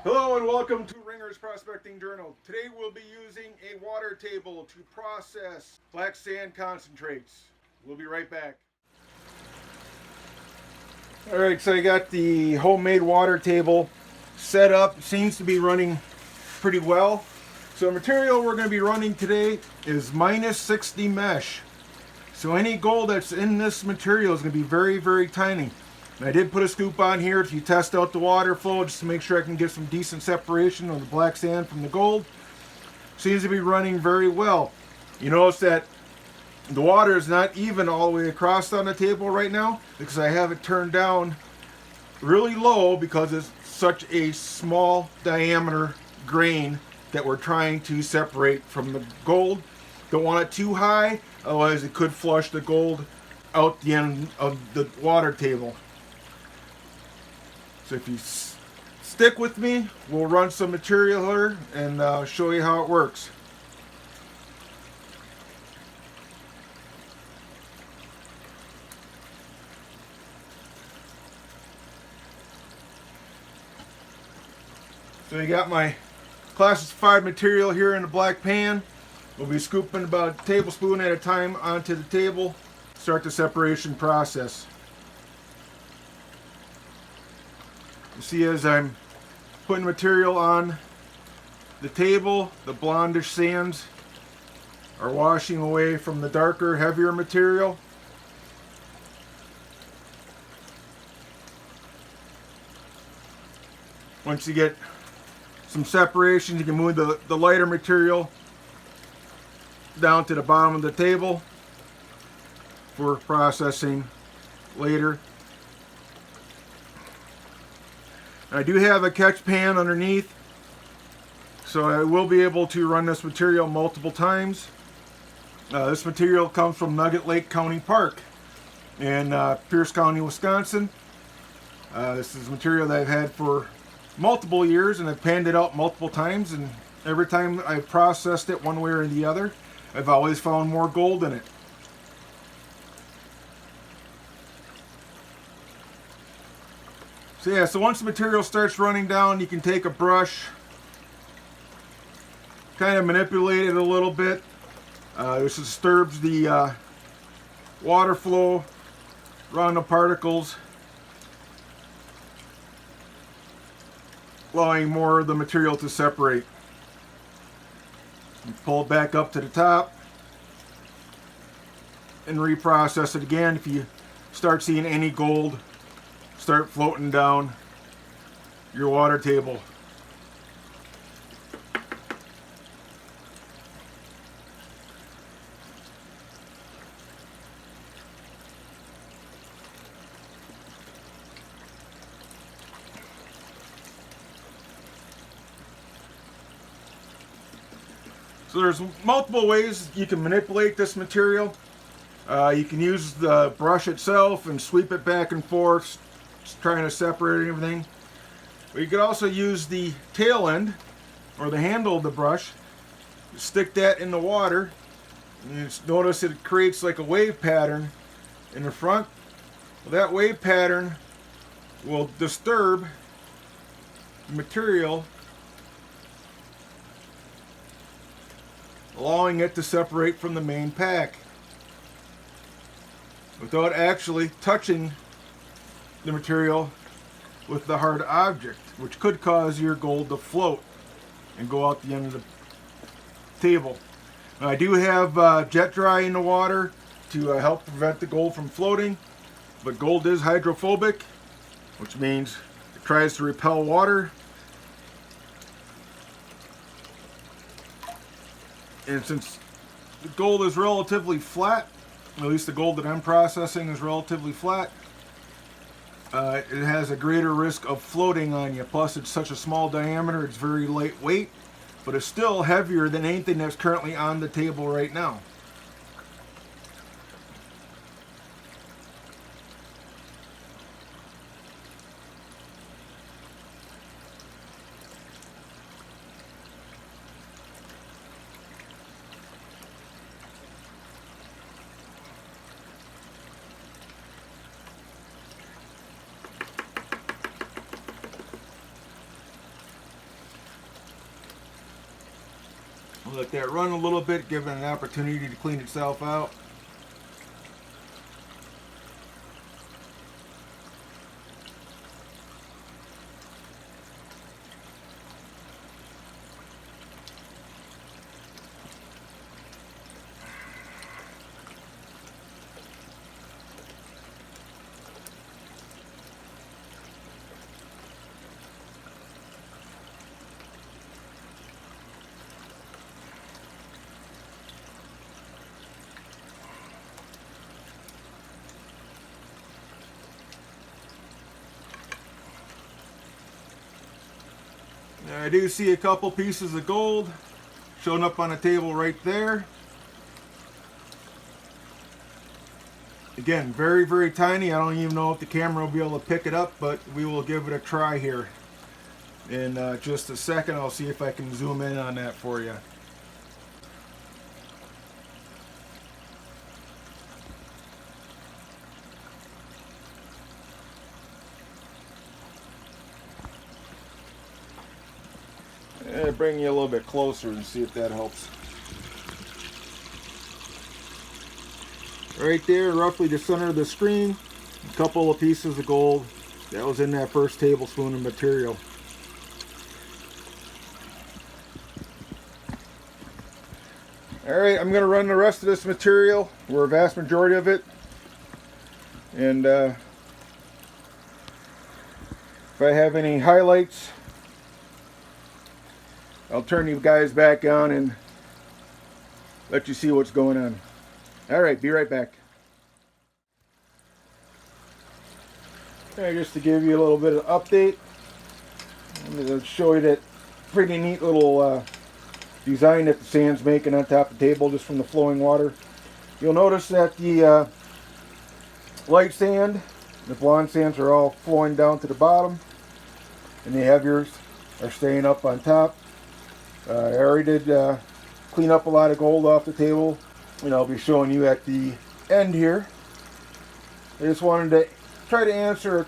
Hello and welcome to Ringer's Prospecting Journal. Today we'll be using a water table to process black sand concentrates. We'll be right back. Alright, so I got the homemade water table set up. Seems to be running pretty well. So the material we're going to be running today is minus 60 mesh. So any gold that's in this material is going to be very, very tiny. And I did put a scoop on here to test out the water flow just to make sure I can get some decent separation of the black sand from the gold. Seems to be running very well. You notice that the water is not even all the way across on the table right now because I have it turned down really low because it's such a small diameter grain that we're trying to separate from the gold. Don't want it too high, otherwise it could flush the gold out the end of the water table. So if you stick with me, we'll run some material here and show you how it works. So you got my classified material here in the black pan. We'll be scooping about a tablespoon at a time onto the table. Start the separation process. You see, as I'm putting material on the table, the blondish sands are washing away from the darker, heavier material. Once you get some separation, you can move the lighter material down to the bottom of the table for processing later. I do have a catch pan underneath, so I will be able to run this material multiple times. This material comes from Nugget Lake County Park in Pierce County, Wisconsin. This is material that I've had for multiple years, and I've panned it out multiple times, and every time I've processed it one way or the other, I've always found more gold in it. So yeah, so once the material starts running down, you can take a brush, kind of manipulate it a little bit. This disturbs the water flow around the particles, allowing more of the material to separate. You pull it back up to the top and reprocess it again. If you start seeing any gold start floating down your water table. So there's multiple ways you can manipulate this material. You can use the brush itself and sweep it back and forth, trying to separate everything. But you could also use the tail end or the handle of the brush, stick that in the water, and you notice it creates like a wave pattern in the front. Well, that wave pattern will disturb the material, allowing it to separate from the main pack without actually touching the material with the hard object, which could cause your gold to float and go out the end of the table. Now, I do have jet dry in the water to help prevent the gold from floating, but gold is hydrophobic, which means it tries to repel water. And since the gold is relatively flat, at least the gold that I'm processing is relatively flat, it has a greater risk of floating on you. Plus, it's such a small diameter, it's very lightweight, but it's still heavier than anything that's currently on the table right now. Let that run a little bit, give it an opportunity to clean itself out. I do see a couple pieces of gold showing up on the table right there. Again, very, very tiny. I don't even know if the camera will be able to pick it up, but we will give it a try here. In just a second, I'll see if I can zoom in on that for you. Bring you a little bit closer and see if that helps. Right there, roughly the center of the screen, a couple of pieces of gold that was in that first tablespoon of material. Alright, I'm going to run the rest of this material, or a vast majority of it, and if I have any highlights, I'll turn you guys back on and let you see what's going on. Alright, be right back. Okay, just to give you a little bit of update, I'm going to show you that pretty neat little design that the sand's making on top of the table just from the flowing water. You'll notice that the light sand, the blonde sands are all flowing down to the bottom, and the heaviers are staying up on top. I already did clean up a lot of gold off the table, and I'll be showing you at the end here. I just wanted to try to answer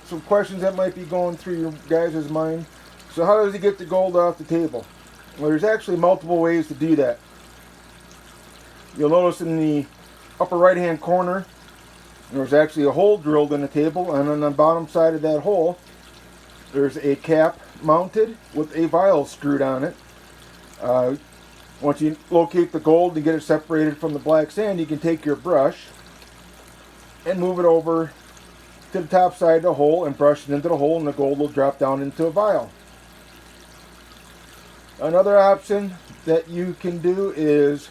some questions that might be going through your guys' mind. So how does he get the gold off the table? Well, there's actually multiple ways to do that. You'll notice in the upper right hand corner there's actually a hole drilled in the table, and on the bottom side of that hole there's a cap mounted with a vial screwed on it. Once you locate the gold and get it separated from the black sand, you can take your brush and move it over to the top side of the hole and brush it into the hole, and the gold will drop down into a vial. Another option that you can do is,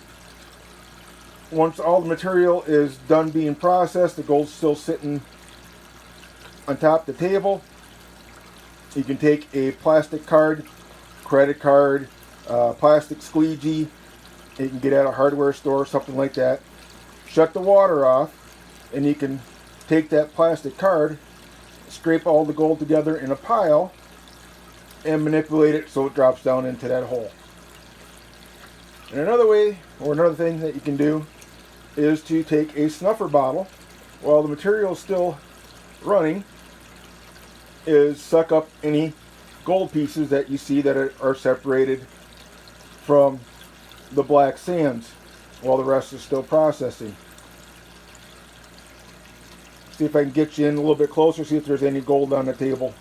once all the material is done being processed, the gold's still sitting on top of the table, you can take a plastic card, credit card, plastic squeegee, you can get at a hardware store, something like that. Shut the water off, and you can take that plastic card, scrape all the gold together in a pile, and manipulate it so it drops down into that hole. And another way, or another thing that you can do, is to take a snuffer bottle while the material is still running, is suck up any gold pieces that you see that are separated from the black sands while the rest is still processing. See if I can get you in a little bit closer, see if there's any gold on the table.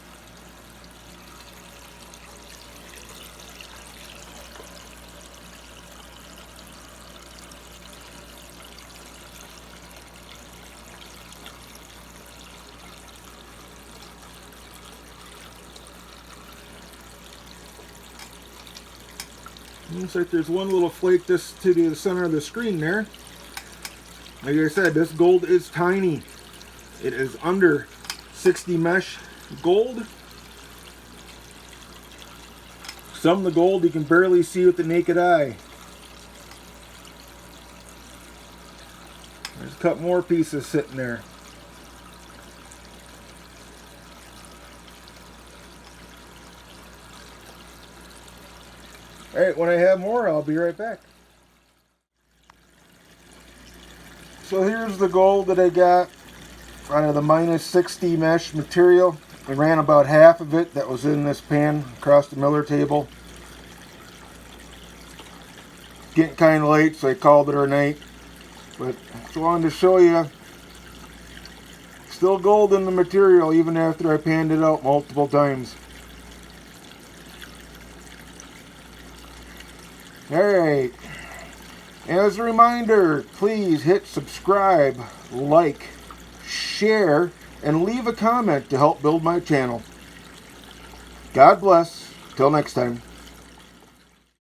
Looks like there's one little flake just to the center of the screen there. Like I said, this gold is tiny. It is under 60 mesh gold. Some of the gold you can barely see with the naked eye. There's a couple more pieces sitting there. Alright, when I have more, I'll be right back. So here's the gold that I got out of the minus 60 mesh material. I ran about half of it that was in this pan across the miller table. getting kind of late, so I called it a night. But just wanted to show you, still gold in the material even after I panned it out multiple times. Alright, as a reminder, please hit subscribe, like, share, and leave a comment to help build my channel. God bless. Till next time.